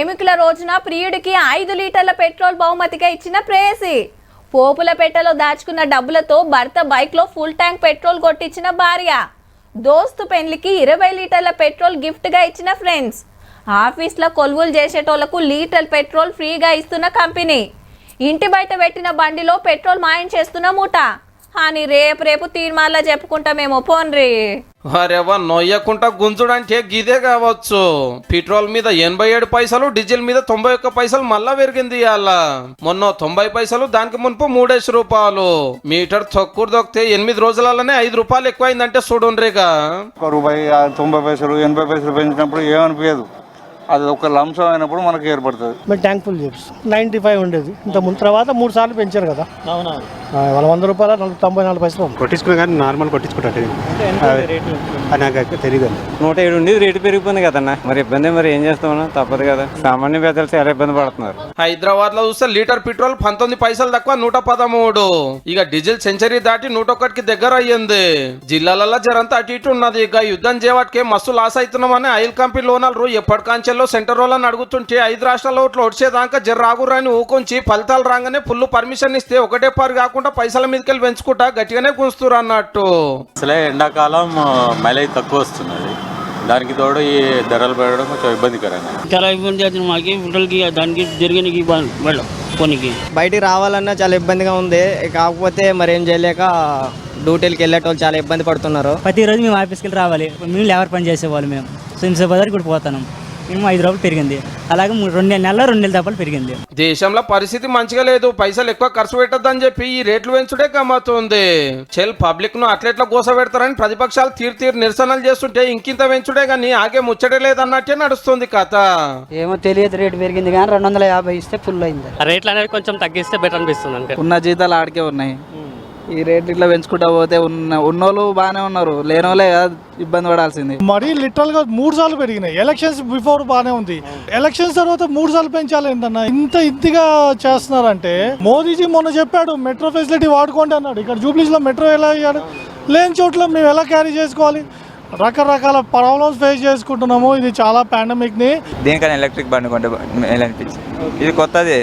ప్రేమికుల రోజున ప్రియుడికి 5 లీటర్ల పెట్రోల్ బహుమతిగా ఇచ్చిన ప్రేయసి. పోపుల పెట్టెలో దాచుకున్న డబ్బులతో భర్త బైక్లో ఫుల్ ట్యాంక్ పెట్రోల్ కొట్టించిన భార్య. దోస్తు పెళ్లికి 20 లీటర్ల పెట్రోల్ గిఫ్ట్గా ఇచ్చిన ఫ్రెండ్స్. ఆఫీస్లో కొలువులు చేసేటోళ్లకు లీటర్ పెట్రోల్ ఫ్రీగా ఇస్తున్న కంపెనీ. ఇంటి బయట పెట్టిన బండిలో పెట్రోల్ మాయం చేస్తున్న మూట అని రేపు తీర్మానంలో చెప్పుకుంటామేమో పోన్రీ. వారెవ నొయ్యకుండా గుంజుడంటే గిదే కావచ్చు. పెట్రోల్ మీద 87 పైసలు, డీజిల్ మీద 91 పైసలు మళ్ళా పెరిగింది ఇవాళ. మొన్న 90 పైసలు, దానికి మునుపు 3 రూపాయలు. మీటర్ తొక్కుడు దొక్కితే 8 రోజులలోనే 5 రూపాయలు ఎక్కువైందంటే చూడుండ్రిగా. రూపాయి 90 పైసలు 80 పైసలు పెంచినప్పుడు ఏమనిపించదు, అది ఒక లంశం అయినప్పుడు మనకు ఏర్పడుతుంది. మేము ట్యాంక్ ఫుల్ చేసి 95 ఉండేది, ఇంత ముందు తర్వాత 3 సార్లు పెంచారు కదా. వాళ్ళ 100 రూపాయల 94 పైసలు కొట్టించుకున్నా కానీ నార్మల్ కొట్టించుకుంటే నాకు తెలియదు. 107 ఉండేది, రేటు పెరిగిపోయింది కదన్నా. మరి ఇబ్బంది, మరి ఏం చేస్తామన్నా, తప్పదు కదా. సామాన్య పేదలు చాలా ఇబ్బంది పడుతున్నారు. హైదరాబాద్ లో చూస్తే లీటర్ పెట్రోల్ 19 పైసలు తక్కువ 113. ఇక డీజిల్ సెంచరీ దాటి 101కి దగ్గర అయ్యింది. జిల్లాలలో జరంతా అటు ఇటు ఉన్నది. ఇక యుద్ధం చేయవాటికే మస్తు లాస్ అవుతున్నామని ఆయిల్ కంపెనీ ఓనర్లు ఎప్పటికాంచెల్లో సెంటర్ వాళ్ళని అడుగుతుంటే 5 రాష్ట్రాల్లో ఓట్లు వచ్చేదాకా జర్రాగురాని ఊకొంచి ఫలితాలు రాగానే ఫుల్ పర్మిషన్ ఇస్తే ఒకటే పారు కాకుండా పైసల మీదకెళ్ళి పెంచుకుంటా గట్టిగానే గుంచుతురు అన్నట్టు. అసలే ఎండాకాలం మైలేజ్ తక్కువ వస్తున్నది, దానికి తోడు ఈ ధరలు పెరగడం కొంచెం ఇబ్బందికరంగా. చాలా ఇబ్బంది అవుతుంది మాకు, ఫుటల్కి దానికి జరిగినకి కొనికి బయటికి రావాలన్నా చాలా ఇబ్బందిగా ఉంది. కాకపోతే మరి ఏం చేయలేక డ్యూటీలకు వెళ్ళేటోళ్ళు చాలా ఇబ్బంది పడుతున్నారు. ప్రతిరోజు మేము ఆఫీస్కి వెళ్ళి రావాలి. మేము లేబర్ పని చేసేవాళ్ళు. మేము సింసబాద్ కూడా పోతున్నాం. మేము 5 రూపాయలు పెరిగింది. అలాగే 2 నెలల 2 నెలల తప్పలు పెరిగింది. దేశంలో పరిస్థితి మంచిగా లేదు. పైసలు ఎక్కువ ఖర్చు పెట్టద్దని చెప్పి ఈ రేట్లు పెంచుడే గమ్మతుంది. చెల్ పబ్లిక్ ను అట్లెట్లా గోస పెడతారని ప్రతిపక్షాలు తీరు నిరసనలు చేస్తుంటే ఇంకింత పెంచుడే గానీ ఆగే ముచ్చటే లేదన్నట్టే నడుస్తుంది కథ. ఏమో తెలియదు, రేటు పెరిగింది కానీ 250 ఇస్తే ఫుల్ అయింది. రేట్లు అనేది కొంచెం తగ్గిస్తే బెటర్ అనిపిస్తుంది. అంటే ఉన్న జీతాలు ఆడికే ఉన్నాయి. ఈ రేట్లు ఇట్లా పెంచుకుంటా పోతే ఉన్నోళ్ళు బాగానే ఉన్నారు, లేనోళ్ళే ఇబ్బంది పడాల్సింది. మరీ లిటరల్ గా 3 సార్లు పెరిగినాయి. ఎలక్షన్స్ బిఫోర్ బాగానే ఉంది, ఎలక్షన్స్ తర్వాత 3 సార్లు పెంచాలి ఏంటన్నా? ఇంతగా చేస్తున్నారంటే మోదీజీ మొన్న చెప్పాడు మెట్రో ఫెసిలిటీ వాడుకోండి అన్నాడు. ఇక్కడ జూబ్లీస్ లో మెట్రో ఎలా అయ్యాడు? లేని చోట్ల మేము ఎలా క్యారీ చేసుకోవాలి? రకరకాల ప్రాబ్లమ్స్ ఫేస్ చేసుకుంటున్నాము. ఇది చాలా పాండమిక్ ని. దేనికైనా ఎలక్ట్రిక్ బండి కొంటే అనిపించింది. ఇది కొత్తది,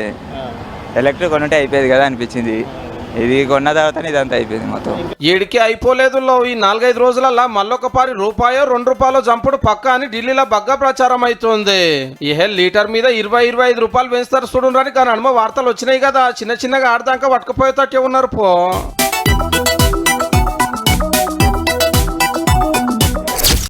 ఎలక్ట్రిక్ కొనుంటే అయిపోయేది కదా అనిపించింది. ఇది కొన్న తర్వాత ఇదంతా అయిపోయింది మొత్తం. ఏడికి అయిపోలేదు. ఈ 4-5 రోజులలో మళ్ళొక పారి ₹1-2 జంపుడు పక్క అని ఢిల్లీలో బగ్గా ప్రచారం అవుతుంది. ఈ లీటర్ మీద 20-25 రూపాయలు పెంచుతారు చూడండి. కానీ వార్తలు వచ్చినాయి కదా, చిన్నగా ఆడదాకా పట్టుకుపోయేటట్టే ఉన్నారు పో.